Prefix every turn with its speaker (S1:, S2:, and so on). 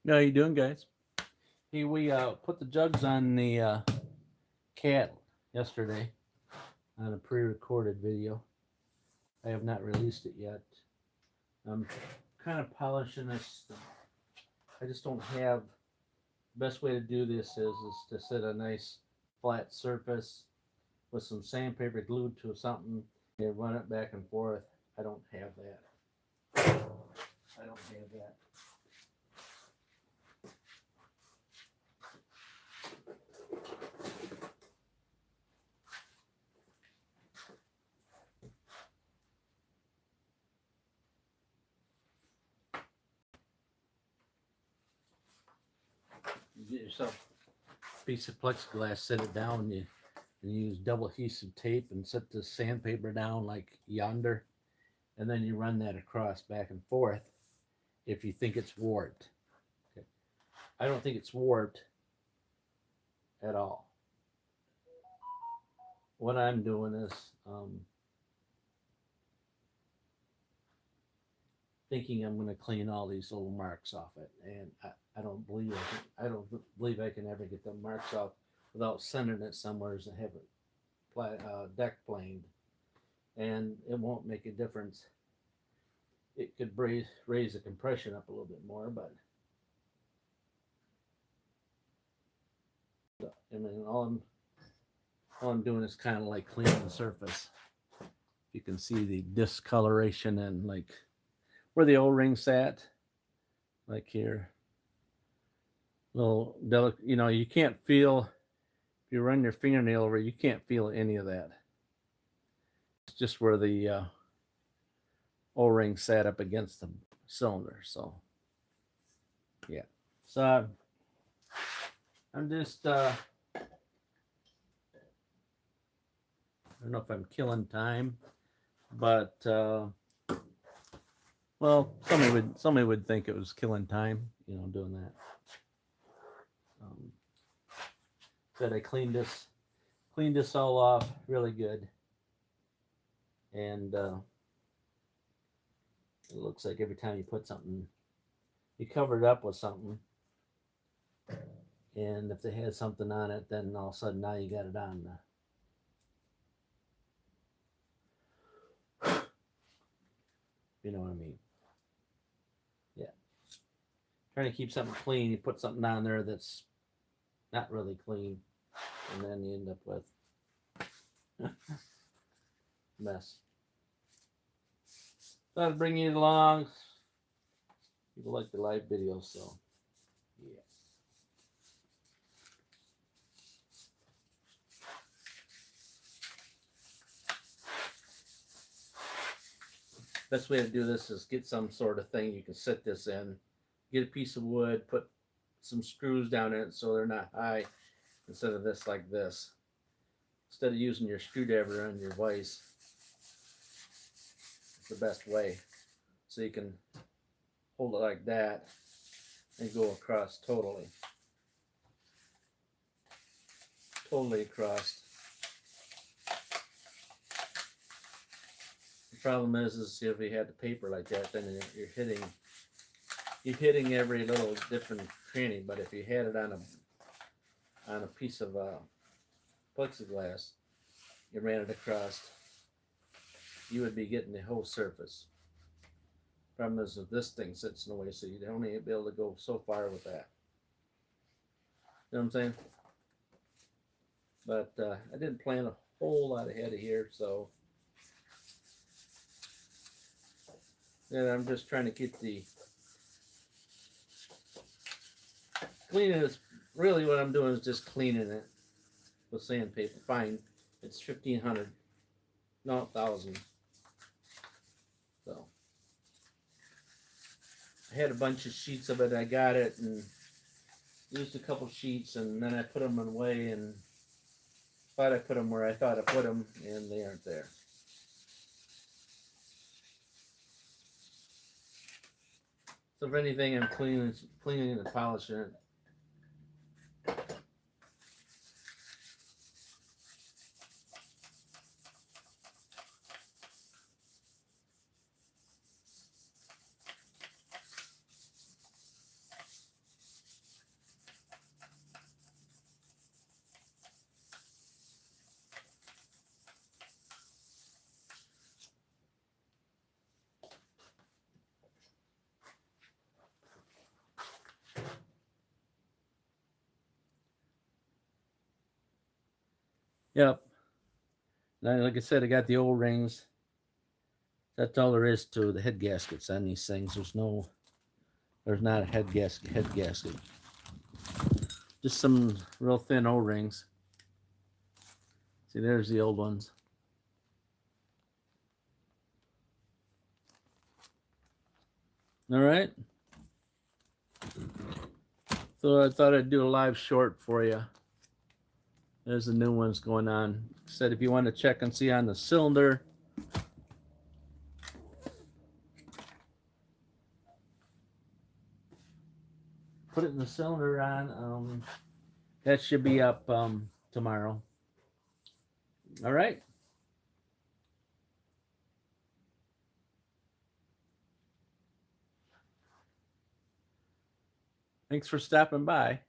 S1: How you doing, guys? Hey, we put the jugs on the cat yesterday on a pre-recorded video. I have not released it yet. I'm kind of polishing this. I just don't have. Best way to do this is to set a nice flat surface with some sandpaper glued to something and run it back and forth. I don't have that. I don't have that. You get yourself a piece of plexiglass, set it down, and you use double adhesive tape and set the sandpaper down like yonder, and then you run that across back and forth if you think it's warped. Okay. I don't think it's warped at all. What I'm doing is thinking I'm going to clean all these little marks off it, and I don't believe I don't believe I can ever get the marks off without sending it somewhere and have it deck planed, and it won't make a difference. It could raise the compression up a little bit more, but I mean, all I'm doing is kind of like cleaning the surface. You can see the discoloration and like where the O-ring sat, like here. Little delicate, you can't feel, if you run your fingernail over, you can't feel any of that. It's just where the O-ring sat up against the cylinder. So, yeah. So, I'm just, I don't know if I'm killing time, but, well, somebody would think it was killing time, doing that. Said I cleaned this all off really good, and it looks like every time you put something, you cover it up with something, and if they had something on it, then all of a sudden now you got it on the, you know what I mean? Yeah. Trying to keep something clean, you put something on there that's not really clean, and then you end up with mess. Thought I'd bring you along. People like the live videos, so yeah. Best way to do this is get some sort of thing you can set this in. Get a piece of wood, put some screws down in it so they're not high, instead of this like this. Instead of using your screwdriver on your vise, it's the best way. So you can hold it like that and go across totally across. The problem is if you had the paper like that, then you're hitting every little different cranny. But if you had it on a piece of plexiglass, you ran it across, you would be getting the whole surface. Problem is that this thing sits in the way, so you'd only be able to go so far with that. You know what I'm saying? But I didn't plan a whole lot ahead of here, so yeah, I'm just trying to get the cleaning. Is really what I'm doing is just cleaning it with sandpaper. Fine, it's 1,500, not 1,000. So I had a bunch of sheets of it. I got it and used a couple sheets, and then I put them away and thought I put them where I thought I put them, and they aren't there. So if anything, I'm cleaning and polishing it. Yep. Now, like I said, I got the O-rings. That's all there is to the head gaskets on these things. There's not a head gasket. Just some real thin O-rings. See, there's the old ones. All right. So I thought I'd do a live short for you. There's the new ones going on. Said if you want to check and see on the cylinder, put it in the cylinder on. That should be up tomorrow. All right. Thanks for stopping by.